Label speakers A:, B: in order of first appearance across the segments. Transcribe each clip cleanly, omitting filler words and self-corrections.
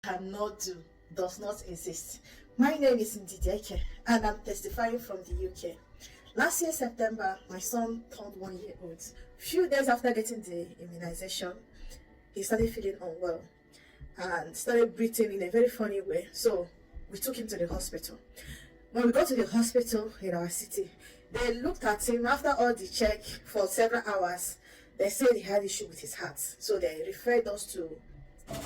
A: Cannot do, does not exist. My name is NDIDI and I'm testifying from the UK. Last year, September, my son turned 1 year old. Few days after getting the immunization, he started feeling unwell and started breathing in a very funny way. So we took him to the hospital. When we got to the hospital in our city, they looked at him after all the check for several hours. They said he had issue with his heart. So they referred us to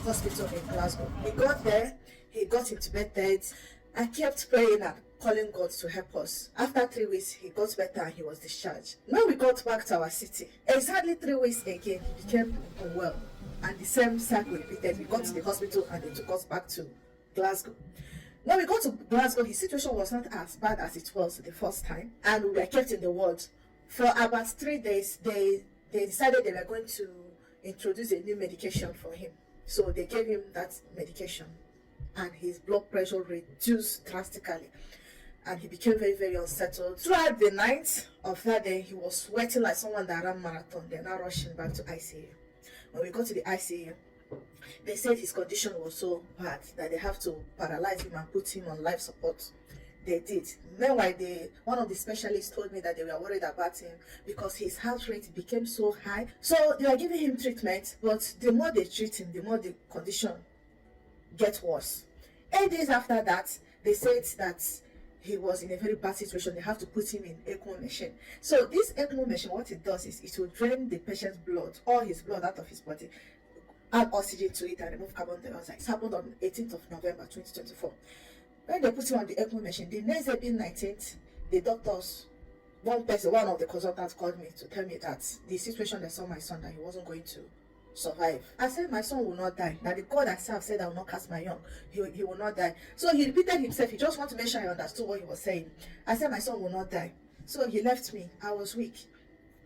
A: hospital in Glasgow. He got there, he got into bed. I kept praying and calling God to help us. After 3 weeks, he got better and he was discharged. When we got back to our city, exactly 3 weeks again, he became unwell. And the same cycle repeated. We got to the hospital and they took us back to Glasgow. When we got to Glasgow, his situation was not as bad as it was the first time. And we were kept in the ward. For about 3 days, they decided they were going to introduce a new medication for him. So they gave him that medication and his blood pressure reduced drastically and he became very, very unsettled. Throughout the night of that day, he was sweating like someone that ran marathon. They're now rushing back to ICU. When we got to the ICU, they said his condition was so bad that they have to paralyze him and put him on life support. They did. Meanwhile, one of the specialists told me that they were worried about him because his heart rate became so high. So they were giving him treatment, but the more they treat him, the more the condition gets worse. 8 days after that, they said that he was in a very bad situation. They have to put him in ECMO machine. So this ECMO machine, what it does is it will drain the patient's blood, all his blood out of his body, add oxygen to it and remove carbon dioxide. It happened on 18th of November 2024. When they put him on the ECMO machine, the next day being 19th, the doctors, one of the consultants called me to tell me that the situation they saw my son, that he wasn't going to survive. I said my son will not die. That the God I serve said I will not cast my young. He will not die. So he repeated himself. He just wanted to make sure I understood what he was saying. I said my son will not die. So he left me. I was weak.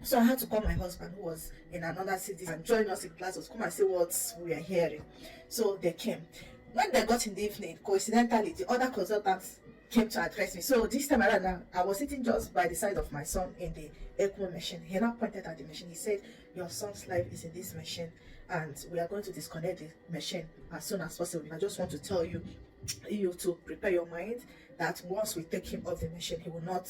A: So I had to call my husband who was in another city and join us in Glasgow to come and see what we are hearing. So they came. When they got in the evening, coincidentally, the other consultants came to address me. So this time around, I was sitting just by the side of my son in the ECMO machine. He now pointed at the machine. He said, your son's life is in this machine and we are going to disconnect the machine as soon as possible. I just want to tell you to prepare your mind that once we take him off the machine, he will not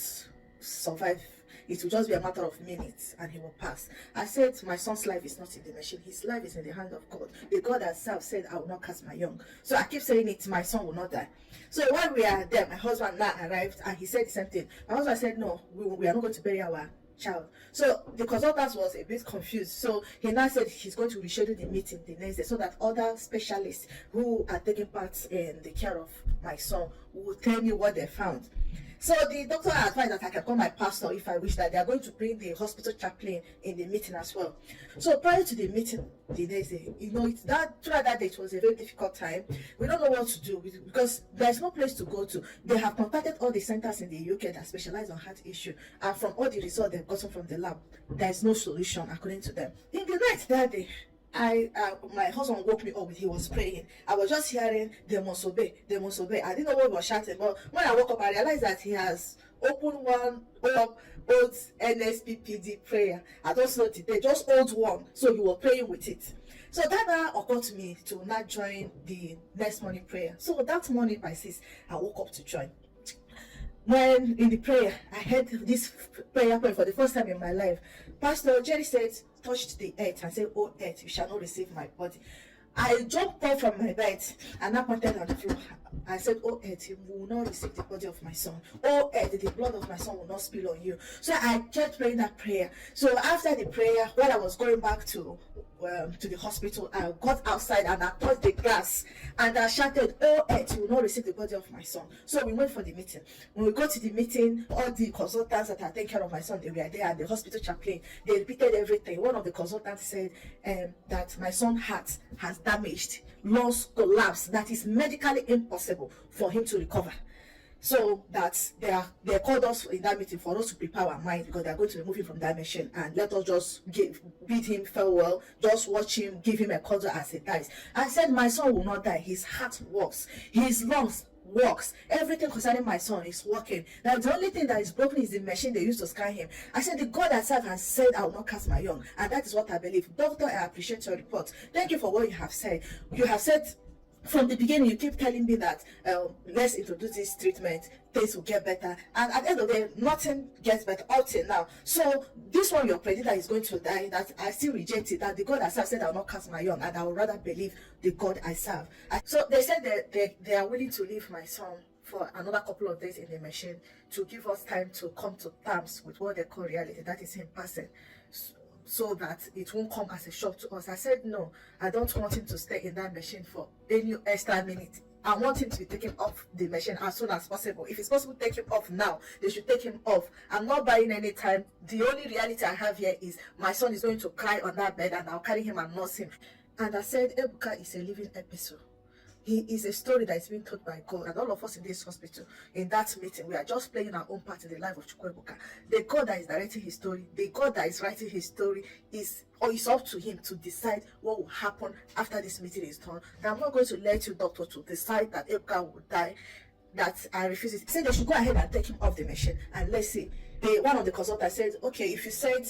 A: survive. It will just be a matter of minutes and he will pass. I said, my son's life is not in the machine. His life is in the hand of God. The God himself said, I will not cast my young. So I keep saying it, my son will not die. So while we are there, my husband now arrived and he said the same thing. My husband said, no, we are not going to bury our child. So the consultant was a bit confused. So he now said he's going to reschedule the meeting the next day so that other specialists who are taking part in the care of my son will tell me what they found. So the doctor advised that I can call my pastor if I wish, that they are going to bring the hospital chaplain in the meeting as well. So prior to the meeting the next day, throughout that day it was a very difficult time. We don't know what to do because there's no place to go to. They have contacted all the centers in the UK that specialize on heart issue, and from all the results they've gotten from the lab, there's no solution according to them. In the night that day, my husband woke me up. He was praying. I was just hearing, they must obey, they must obey. I didn't know what he was shouting, but when I woke up, I realized that he has opened one old NSPPD prayer. I don't know today, just old one. So he was praying with it. So that now occurred to me to not join the next morning prayer. So that morning by 6, I woke up to join. When in the prayer, I heard this prayer point for the first time in my life. Pastor Jerry said, touched the earth and said, oh earth, you shall not receive my body. I jumped up from my bed and I pointed on the floor. I said, oh earth, you will not receive the body of my son. Oh earth, the blood of my son will not spill on you. So I kept praying that prayer. So after the prayer, while I was going back to the hospital, I got outside and I touched the grass and I shouted, oh earth, you will not receive the body of my son. So we went for the meeting. When we got to the meeting, all the consultants that are taking care of my son, they were there, and the hospital chaplain, they repeated everything. One of the consultants said that my son's heart has damaged, lungs collapsed, that is medically impossible for him to recover. So that they called us in that meeting for us to prepare our mind, because they are going to remove him from that machine and let us just bid him farewell, just watch him, give him a cuddle as he dies. I said my son will not die. His heart works, his lungs works, everything concerning my son is working. Now the only thing that is broken is the machine they used to scan him. I said the God I serve has said I will not cast my young, and that is what I believe. Doctor, I appreciate your report. Thank you for what you have said. You have said From the beginning, you keep telling me that let's introduce this treatment, things will get better, and at the end of the day, nothing gets better up till now. So this one you're praying that is going to die, that I still reject it, that the God I serve said I will not cast my young, and I would rather believe the God I serve. So they said that they are willing to leave my son for another couple of days in the machine to give us time to come to terms with what they call reality, that is him passing, so that it won't come as a shock to us. I said no, I don't want him to stay in that machine for any extra minute. I want him to be taken off the machine as soon as possible. If it's possible to take him off now, they should take him off. I'm not buying any time. The only reality I have here is my son is going to cry on that bed, and I'll carry him and nurse him. And I said Ebuka is a living episode. He is a story that is being told by God, and all of us in this hospital, in that meeting, we are just playing our own part in the life of Chukwuebuka. The God that is directing his story, the God that is writing his story, it's up to him to decide what will happen after this meeting is done. And I'm not going to let you, doctor, to decide that Ebuka will die, that I refuse it. He said they should go ahead and take him off the machine, and let's see. One of the consultants said, okay, if you said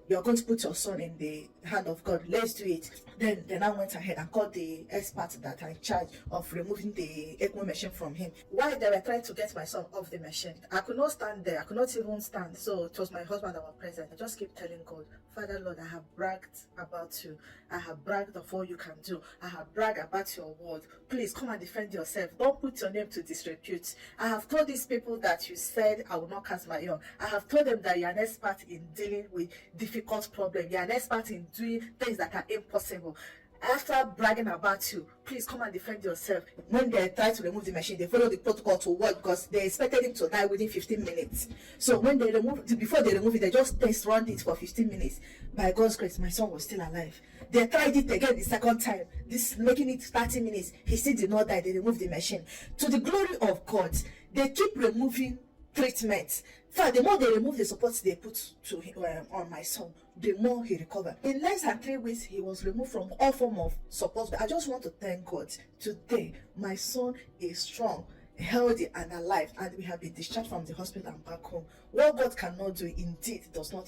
A: you're going to put your son in the hand of God, let's do it. Then they now went ahead and called the experts that are in charge of removing the ECMO machine from him. While they were trying to get my son off the machine, I could not stand there. I could not even stand. So it was my husband that was present. I just keep telling God, Father Lord, I have bragged about you. I have bragged of what you can do. I have bragged about your word. Please come and defend yourself. Don't put your name to disrepute. I have told these people that you said I will not cast my young. I have told them that you're an expert in dealing with difficult problems. You're an expert in doing things that are impossible. After bragging about you, please come and defend yourself. When they tried to remove the machine, they followed the protocol to work because they expected him to die within 15 minutes. So when they before they remove it, they just test run it for 15 minutes. By God's grace, my son was still alive. They tried it again the second time, this making it 30 minutes. He still did not die. They removed the machine. To the glory of God, they keep removing treatment. In fact, the more they remove the support they put to on my son, the more he recovered. In less than 3 weeks, he was removed from all form of support. I just want to thank God. Today, my son is strong, healthy, and alive, and we have been discharged from the hospital and back home. What God cannot do, indeed, does not